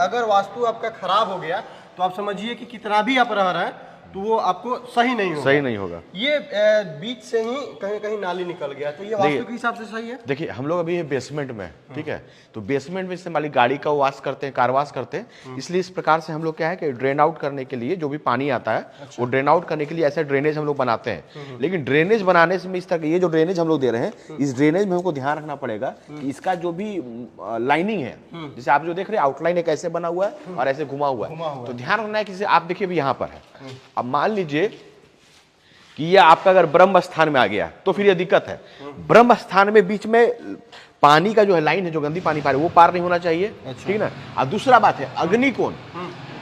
अगर वास्तु आपका खराब हो गया तो आप समझिए कि कितना भी आप रह रहे हैं तो वो आपको सही नहीं होगा। सही नहीं होगा। ये बीच से ही कहीं कहीं नाली निकल गया, तो ये वास्तु के हिसाब से सही है? देखिए हम लोग अभी बेसमेंट में, ठीक है, तो बेसमेंट में से मालिक गाड़ी का वॉश करते हैं, कार वॉश करते हैं, इसलिए इस प्रकार से हम लोग क्या है कि ड्रेन आउट करने के लिए जो भी पानी आता है वो ड्रेन आउट करने के लिए ऐसा ड्रेनेज हम लोग बनाते हैं। लेकिन ड्रेनेज बनाने से इस तरह ये जो ड्रेनेज हम लोग दे रहे हैं, इस ड्रेनेज में हमको ध्यान रखना पड़ेगा कि इसका जो भी लाइनिंग है, जैसे आप जो देख रहे हैं आउटलाइन एक ऐसे बना हुआ है और ऐसे घुमा हुआ है, तो ध्यान रखना है कि आप देखिए अभी यहाँ पर है, अब मान लीजिए कि ये आपका अगर ब्रह्म स्थान में आ गया तो फिर ये दिक्कत है। ब्रह्म स्थान में बीच में पानी का जो है लाइन है, जो गंदी पानी पार है वो पार नहीं होना चाहिए, ठीक ना। और दूसरा बात है अग्नि कोण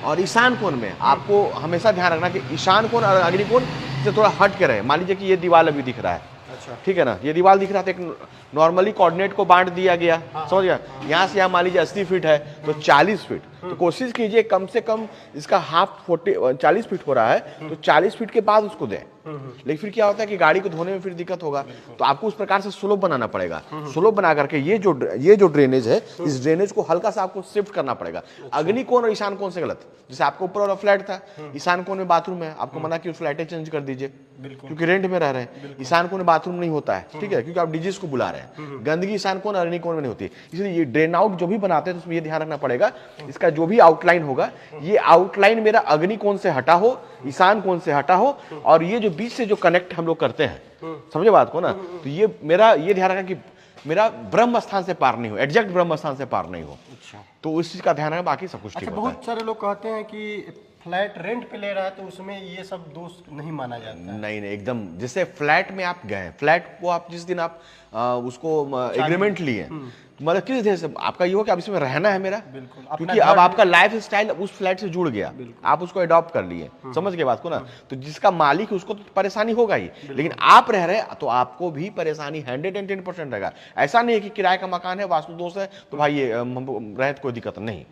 और ईशान कोण में आपको हमेशा ध्यान रखना कि ईशान कोण और अग्नि कोण से थोड़ा हट के रहे। मान लीजिए कि ये दीवार अभी दिख रहा है, ठीक है ना, ये दीवार दिख रहा था, एक नॉर्मली कोऑर्डिनेट को बांट दिया गया, समझ गया, यहाँ से यहाँ मान लीजिए 80 फीट है तो 40 फीट, तो कोशिश कीजिए कम से कम इसका हाफ 40 फीट हो रहा है तो 40 फीट के बाद उसको दें। लेकिन फिर क्या होता है कि गाड़ी को धोने में फिर दिक्कत होगा, तो आपको उस प्रकार से स्लोप बनाना पड़ेगा। स्लोप बना करके ये जो ड्रेनेज है, इस ड्रेनेज को हल्का सा आपको शिफ्ट करना पड़ेगा। अग्नि कोण और ईशान कोण से गलत, जैसे आपको ऊपर वाला फ्लैट था, ईशान कोण में बाथरूम है, आपको मना कि फ्लैटें चेंज कर दीजिए क्योंकि रेंट में रह रहे हैं। ईशान कोण में बाथरूम नहीं होता है, ठीक है, क्योंकि आप डीजीज को बुला रहे हैं। गंदगी ईशान कोण और अग्नि कोण में नहीं होती, इसलिए ये ड्रेन आउट जो भी बनाते हैं तो उसमें ये ध्यान रखना पड़ेगा इसका जो भी आउटलाइन होगा, ये आउटलाइन मेरा अग्नि कोण से हटा हो, ईशान कोण से हटा हो, और ये जो बीच से जो कनेक्ट हम लोग करते हैं, समझे बात को ना, तो ये मेरा ये ध्यान रखना कि मेरा ब्रह्म स्थान से पार नहीं हो, एग्जैक्ट ब्रह्म स्थान से पार नहीं हो। तो उस चीज का ध्यान रखना, बाकी सब कुछ ठीक होता है। बहुत सारे लोग कहते हैं कि फ्लैट रेंट पे ले रहा है तो उसमें ये सब दोष नहीं माना जाता है। नहीं एकदम, जैसे फ्लैट में आप गए, फ्लैट को आप जिस दिन आप उसको एग्रीमेंट लिए, मतलब किस तरह से आपका ये हो कि अब इसमें रहना है मेरा, क्योंकि अब आपका लाइफ स्टाइल उस फ्लैट से जुड़ गया, आप उसको अडॉप्ट कर लिए, समझ गए बात को ना। तो जिसका मालिक है उसको तो परेशानी होगा ही, लेकिन आप रह रहे तो आपको भी परेशानी 110% रहेगा। ऐसा नहीं है कि किराए का मकान है, वास्तु दोष है तो भाई ये रहे तो कोई दिक्कत नहीं।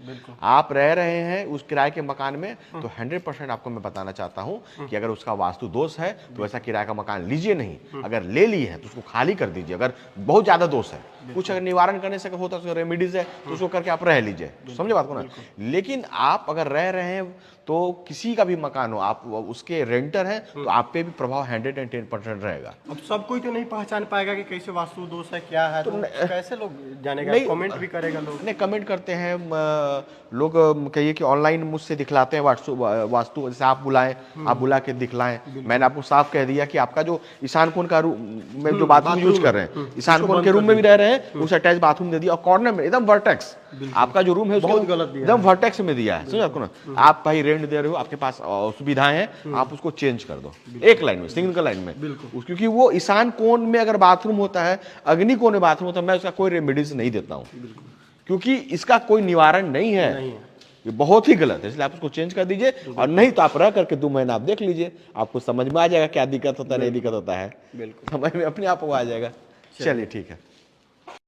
आप रह रहे हैं उस किराए के मकान में तो 100% आपको मैं बताना चाहता हूँ कि अगर उसका वास्तु दोष है तो ऐसा किराए का मकान लीजिए नहीं। अगर ले लिए हैं तो उसको खाली कर दीजिए। अगर बहुत ज्यादा दोष है, कुछ अगर निवारण करने से होता है, रेमेडीज है तो उसको करके आप रह लीजिए, समझे बात को ना। लेकिन आप अगर रह रहे हैं तो किसी का भी मकान हो, आप उसके रेंटर हैं तो आप पे भी प्रभाव 110% रहेगा। अब सब कोई तो नहीं पहचान पाएगा कि कैसे वास्तु दोष है क्या है, तो कैसे लोग जानेगा? कमेंट भी करेगा लोग, नहीं कमेंट करते हैं लोग, कहिए कि ऑनलाइन मुझसे दिखलाते हैं वास्तु, जैसे आप बुलाएं, आप बुला के दिखलाएं। मैंने आपको साफ कह दिया कि आपका जो ईशान कोण का रूम में जो बाथरूम यूज कर रहे हैं, ईशान कोण के रूम में भी रह रहे हैं, उस अटैच बाथरूम दे दिया और कॉर्नर में एकदम वर्टेक्स, आपका जो रूम है उसको एकदम वर्टेक्स में दिया है, समझ आपको ना। आप भाई रेंट दे रहे हो, आपके पास सुविधाएं हैं, आप उसको चेंज कर दो एक लाइन में, सिंगल लाइन में, क्योंकि वो ईशान कोण में अगर बाथरूम होता है, अग्नि कोण में बाथरूम होता है, मैं उसका कोई रेमेडीज नहीं देता हूँ क्योंकि इसका कोई निवारण नहीं है। ये बहुत ही गलत है, इसलिए आप उसको चेंज कर दीजिए। और नहीं तो आप रह करके 2 महीना आप देख लीजिए, आपको समझ में आ जाएगा क्या दिक्कत होता है, नहीं दिक्कत होता है, समझ में अपने आप आ जाएगा। चलिए ठीक है।